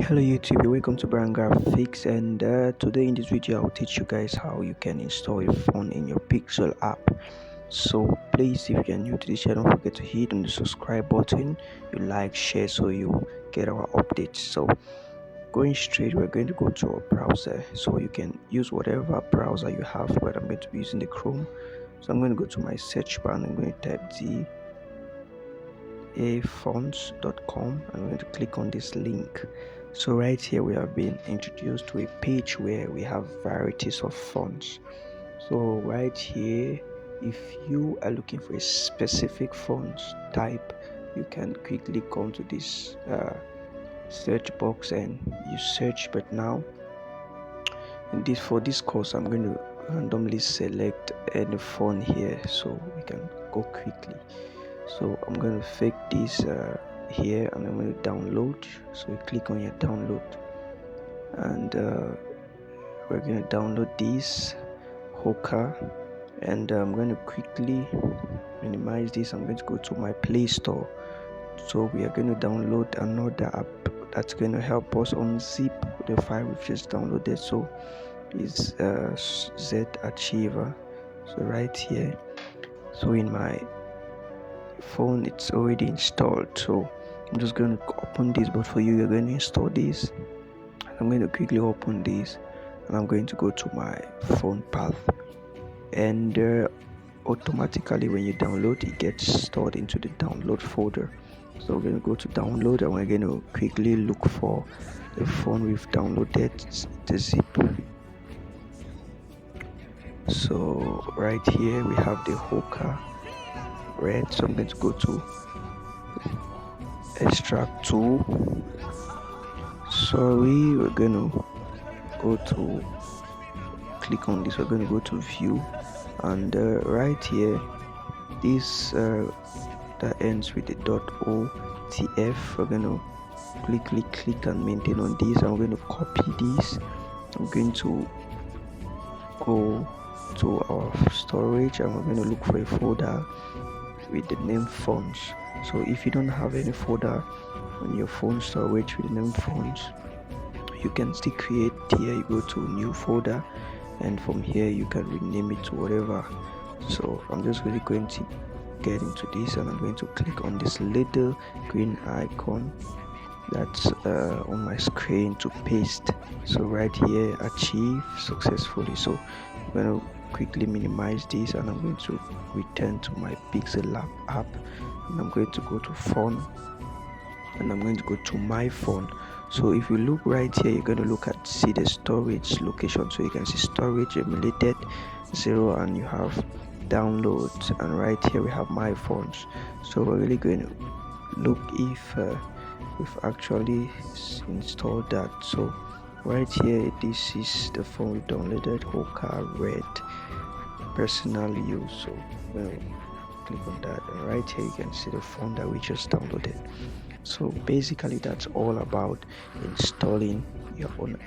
Hello YouTube, welcome to Brand Graphics, and today in this video I'll teach you guys how you can install a phone in your Pixel app. So please, if you're new to this channel, don't forget to hit on the subscribe button, you like, share so you get our updates. So going straight, we're going to go to our browser, so you can use whatever browser you have, but I'm going to be using the Chrome. So I'm going to go to my search bar and I'm going to type afonts.com. I'm going to click on this link. So right here we have been introduced to a page where we have varieties of fonts. So right here, if you are looking for a specific font type, you can quickly come to this search box and you search. But now for this course I'm going to randomly select any font here so we can go quickly. So I'm going to fake this here and I'm going to download. So you click on your download and we're going to download this Hoka, and I'm going to quickly minimize this. I'm going to go to my Play Store. So we are going to download another app that's going to help us unzip the file we've just downloaded. So it's Z Achiever. So right here, so in my phone it's already installed, so I'm just going to open this, but for you, you're going to install this. I'm going to quickly open this and I'm going to go to my phone path, and automatically when you download, it gets stored into the download folder. So we're going to go to download and we're going to quickly look for the phone we've downloaded, the zip. So right here we have the Hoka red, so I'm going to go to extract tool. Sorry, we're going to go to click on this. We're going to go to view, and right here this that ends with the .otf, we're going to quickly click and maintain on this. I'm going to copy this. I'm going to go to our storage and we're going to look for a folder with the name fonts. So if you don't have any folder on your phone storage with the name fonts, you can still create here. You go to new folder and from here you can rename it to whatever. So I'm just really going to get into this and I'm going to click on this little green icon that's on my screen to paste. So right here, achieve successfully. So I'm going to quickly minimize this and I'm going to return to my PixelLab app, and I'm going to go to phone and I'm going to go to my phone. So if you look right here, you're going to see the storage location. So you can see storage emulated 0 and you have downloads, and right here we have my phones. So we're really going to look if we've actually installed that. So right here, this is the phone we downloaded, Hoka red personal use. So we'll click on that, and right here you can see the phone that we just downloaded. So basically that's all about installing your own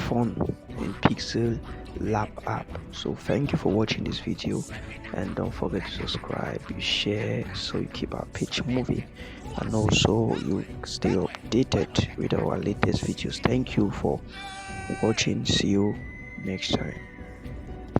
phone in PixelLab app. So thank you for watching this video, and don't forget to subscribe, you share so you keep our page moving, and also you stay updated with our latest videos. Thank you for watching. See you next time.